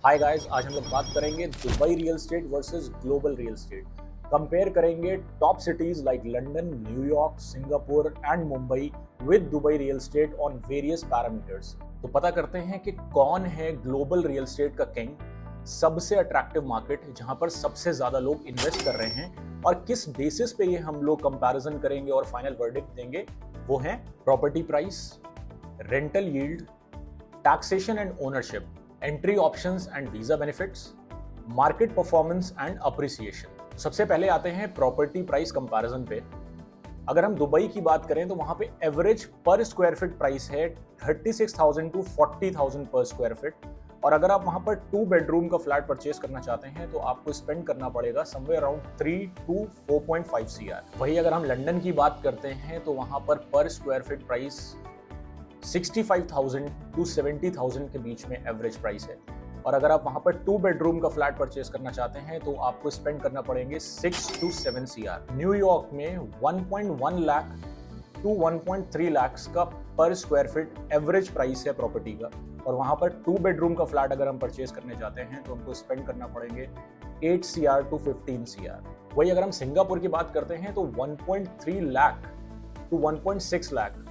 Hi guys, आज हम लोग बात करेंगे Dubai real estate versus global real estate. Compare करेंगे top cities like London, New York, Singapore and Mumbai with Dubai real estate on various parameters. तो पता करते हैं कि कौन है ग्लोबल रियल एस्टेट का किंग, सबसे अट्रैक्टिव मार्केट जहां पर सबसे ज्यादा लोग इन्वेस्ट कर रहे हैं और किस बेसिस पे ये हम लोग कंपैरिजन करेंगे और फाइनल वर्डिक्ट देंगे। वो है property price, rental yield, taxation and ownership, entry options and visa benefits, market performance and appreciation. सबसे पहले आते हैं प्रॉपर्टी प्राइस कंपैरिजन पे। अगर हम दुबई की बात करें तो वहां पे एवरेज पर स्क्वायर फीट प्राइस है 36,000 टू 40,000 पर स्क्वायर फीट। और अगर आप वहां पर 2 बेडरूम का फ्लैट परचेज करना चाहते हैं तो आपको स्पेंड करना पड़ेगा समवेयर अराउंड 3 टू 4.5 CR। वही अगर हम लंदन की बात करते हैं तो वहां पर स्क्वायर फीट प्राइस 65,000 टू 70,000 के बीच में एवरेज प्राइस है। और अगर आप वहां पर 2 बेडरूम का फ्लैट परचेज करना चाहते हैं तो आपको स्पेंड करना पड़ेंगे 6 टू 7 CR। न्यूयॉर्क में 1.1 लाख टू 1.3 लाख का पर स्क्वायर फीट एवरेज प्राइस है प्रॉपर्टी का। और वहां पर 2 बेडरूम का फ्लैट अगर हम परचेज करने जाते हैं तो हमको स्पेंड करना पड़ेंगे 8 CR टू 15 CR। वही अगर हम सिंगापुर की बात करते हैं तो 1.3 लाख टू 1.6 लाख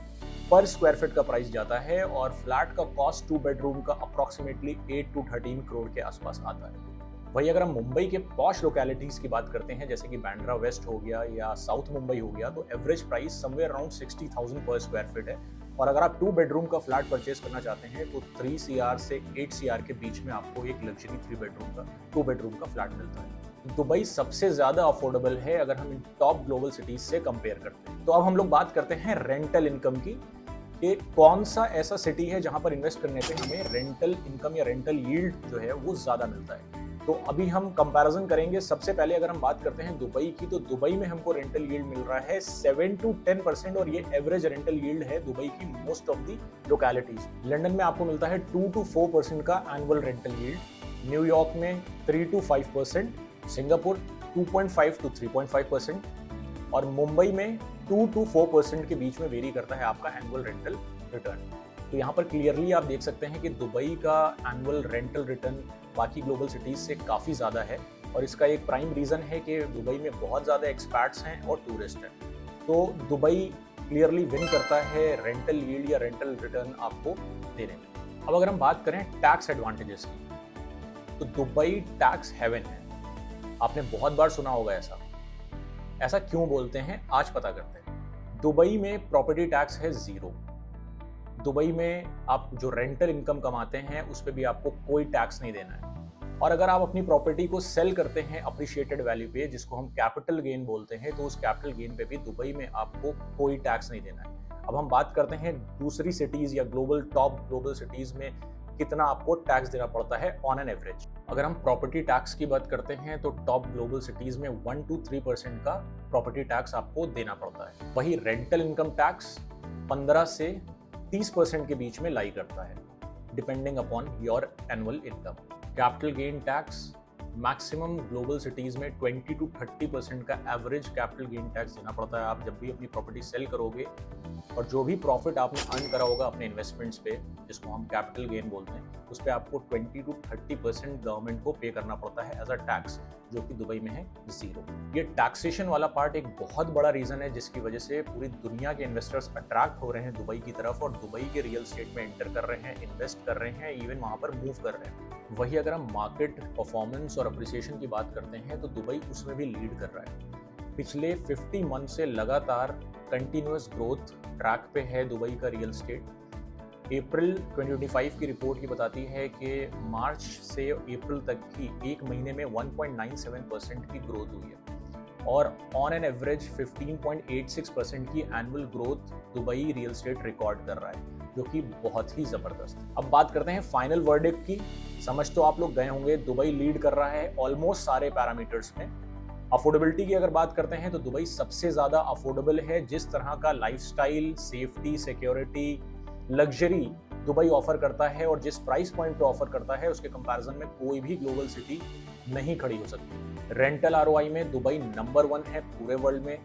पर स्क्वायर फीट का प्राइस जाता है और फ्लैट का कॉस्ट 2 बेडरूम का अप्रोक्सीमेटली 8 टू 13 करोड़ के आसपास आता है। वही अगर हम मुंबई के पॉश लोकेलिटीज की बात करते हैं जैसे कि बांद्रा वेस्ट हो गया या साउथ मुंबई हो गया तो एवरेज प्राइस समवेयर अराउंड 60,000 पर स्क्वायर फीट है। और अगर आप 2 बेडरूम का फ्लैट परचेज करना चाहते हैं तो 3 CR से 8 CR के बीच में आपको एक लग्जरी 2 बेडरूम का फ्लैट मिलता है। दुबई सबसे ज्यादा अफोर्डेबल है अगर हम इन टॉप ग्लोबल सिटीज से कंपेयर करते हैं। तो अब हम लोग बात करते हैं रेंटल इनकम की, कि कौन सा ऐसा सिटी है जहां पर इन्वेस्ट करने पे हमें रेंटल इनकम या रेंटल यील्ड जो है वो ज्यादा मिलता है। तो अभी हम कंपैरिजन करेंगे। सबसे पहले अगर हम बात करते हैं दुबई की, तो दुबई में हमको रेंटल यील्ड मिल रहा है 7 टू 10% और ये एवरेज रेंटल यील्ड है दुबई की most of the localities. London में आपको मिलता है 2 टू 4% का एनुअल रेंटल यील्ड, न्यूयॉर्क में 3 टू 5%, सिंगापुर 2.5 टू 3.5% और मुंबई में 2 टू 4% के बीच में वेरी करता है आपका एनुअल रेंटल रिटर्न। तो यहाँ पर क्लियरली आप देख सकते हैं कि दुबई का एनुअल रेंटल रिटर्न बाकी ग्लोबल सिटीज से काफ़ी ज़्यादा है और इसका एक प्राइम रीज़न है कि दुबई में बहुत ज़्यादा एक्सपैट्स हैं और टूरिस्ट हैं। तो दुबई क्लियरली विन करता है रेंटल यील्ड या रेंटल रिटर्न आपको देने में। अब अगर हम बात करें टैक्स एडवांटेजेस की, तो दुबई टैक्स हेवन है। आपने बहुत बार सुना होगा ऐसा क्यों बोलते हैं, आज पता करते हैं। दुबई में प्रॉपर्टी टैक्स है 0। दुबई में आप जो रेंटल इनकम कमाते हैं उस पर भी आपको कोई टैक्स नहीं देना है। और अगर आप अपनी प्रॉपर्टी को सेल करते हैं अप्रिशिएटेड वैल्यू पे, जिसको हम कैपिटल गेन बोलते हैं, तो उस कैपिटल गेन पे भी दुबई में आपको कोई टैक्स नहीं देना है। अब हम बात करते हैं दूसरी सिटीज या टॉप ग्लोबल सिटीज में कितना आपको टैक्स देना पड़ता है ऑन एन एवरेज। अगर हम प्रॉपर्टी टैक्स की बात करते हैं तो टॉप ग्लोबल सिटीज में 1 टू 3% का प्रॉपर्टी टैक्स आपको देना पड़ता है। वही रेंटल इनकम टैक्स 15 से 30% के बीच में लाई करता है depending upon your annual income. Capital gain tax maximum global cities में 20 टू 30% का एवरेज कैपिटल गेन टैक्स देना पड़ता है आप जब भी अपनी प्रॉपर्टी सेल करोगे। और जो भी प्रॉफिट आपने अर्न करा होगा अपने इन्वेस्टमेंट्स पे, जिसको हम कैपिटल गेन बोलते हैं, उस पर आपको 20 टू 30% गवर्नमेंट को पे करना पड़ता है एज अ टैक्स, जो कि दुबई में है 0। ये टैक्सेशन वाला पार्ट एक बहुत बड़ा रीजन है जिसकी वजह से पूरी दुनिया के इन्वेस्टर्स अट्रैक्ट हो रहे हैं दुबई की तरफ और दुबई के रियल एस्टेट में एंटर कर रहे हैं, इन्वेस्ट कर रहे हैं, इवन वहाँ पर मूव कर रहे हैं। वही अगर हम मार्केट परफॉर्मेंस और अप्रिसिएशन की बात करते हैं तो दुबई उसमें भी लीड कर रहा है। पिछले 50 मंथ से लगातार कंटिन्यूअस ग्रोथ ट्रैक पे है दुबई का रियल एस्टेट। अप्रैल 2025 की रिपोर्ट की बताती है कि मार्च से अप्रैल तक की एक महीने में 1.97% की ग्रोथ हुई है और ऑन एन एवरेज 15.86% की annual growth Dubai real estate record कर रहा है, जो कि बहुत ही जबरदस्त है। अब बात करते हैं फाइनल वर्डिक्ट की। समझ तो आप लोग गए होंगे, दुबई लीड कर रहा है ऑलमोस्ट सारे पैरामीटर्स में। अफोर्डेबिलिटी की अगर बात करते हैं तो दुबई सबसे ज्यादा अफोर्डेबल है। जिस तरह का lifestyle, safety, security, luxury Dubai offer करता है और जिस प्राइस पॉइंट पे ऑफर करता है उसके कंपैरिजन में कोई भी ग्लोबल सिटी नहीं खड़ी हो सकती। रेंटल आरओआई में दुबई नंबर 1 है पूरे वर्ल्ड में।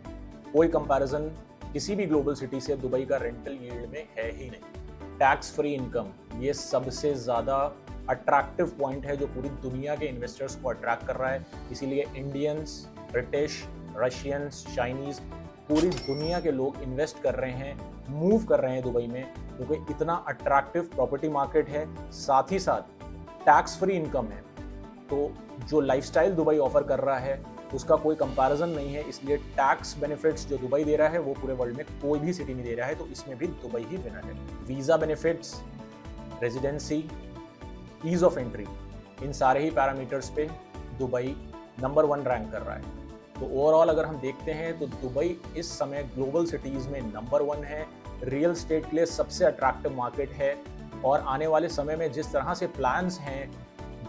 कोई कंपैरिजन किसी भी ग्लोबल सिटी से दुबई का रेंटल यील्ड में है ही नहीं। टैक्स फ्री इनकम, ये सबसे ज्यादा अट्रैक्टिव पॉइंट है जो पूरी दुनिया के इन्वेस्टर्स को अट्रैक्ट कर रहा है। इसीलिए इंडियंस, ब्रिटिश, रशियंस, चाइनीज, पूरी दुनिया के लोग इन्वेस्ट कर रहे हैं, मूव कर रहे हैं दुबई में, क्योंकि इतना अट्रैक्टिव प्रॉपर्टी मार्केट है, साथ ही साथ टैक्स फ्री इनकम है। तो जो लाइफस्टाइल दुबई ऑफर कर रहा है उसका कोई कंपैरिजन नहीं है, इसलिए टैक्स बेनिफिट्स जो दुबई दे रहा है वो पूरे वर्ल्ड में कोई भी सिटी नहीं दे रहा है, तो इसमें भी दुबई ही विनर है। Visa benefits, residency, ease of entry, इन सारे ही पैरामीटर्स पे दुबई नंबर 1 रैंक कर रहा है। तो ओवरऑल अगर हम देखते हैं तो दुबई इस समय ग्लोबल सिटीज़ में नंबर 1 है, रियल एस्टेट के लिए सबसे अट्रैक्टिव मार्केट है, और आने वाले समय में जिस तरह से प्लान्स हैं,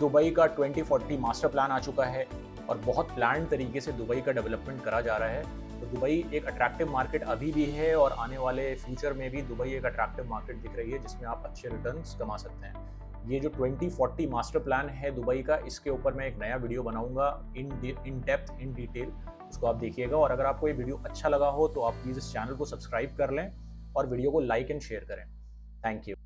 दुबई का 2040 मास्टर प्लान आ चुका है और बहुत प्लान तरीके से दुबई का डेवलपमेंट करा जा रहा है। तो दुबई एक अट्रैक्टिव मार्केट अभी भी है और आने वाले फ्यूचर में भी दुबई एक अट्रैक्टिव मार्केट दिख रही है जिसमें आप अच्छे रिटर्न्स कमा सकते हैं। ये जो 2040 मास्टर प्लान है दुबई का, इसके ऊपर मैं एक नया वीडियो बनाऊंगा इन डेप्थ, इन डिटेल, उसको आप देखिएगा। और अगर आपको ये वीडियो अच्छा लगा हो तो आप प्लीज़ इस चैनल को सब्सक्राइब कर लें और वीडियो को लाइक एंड शेयर करें। Thank you.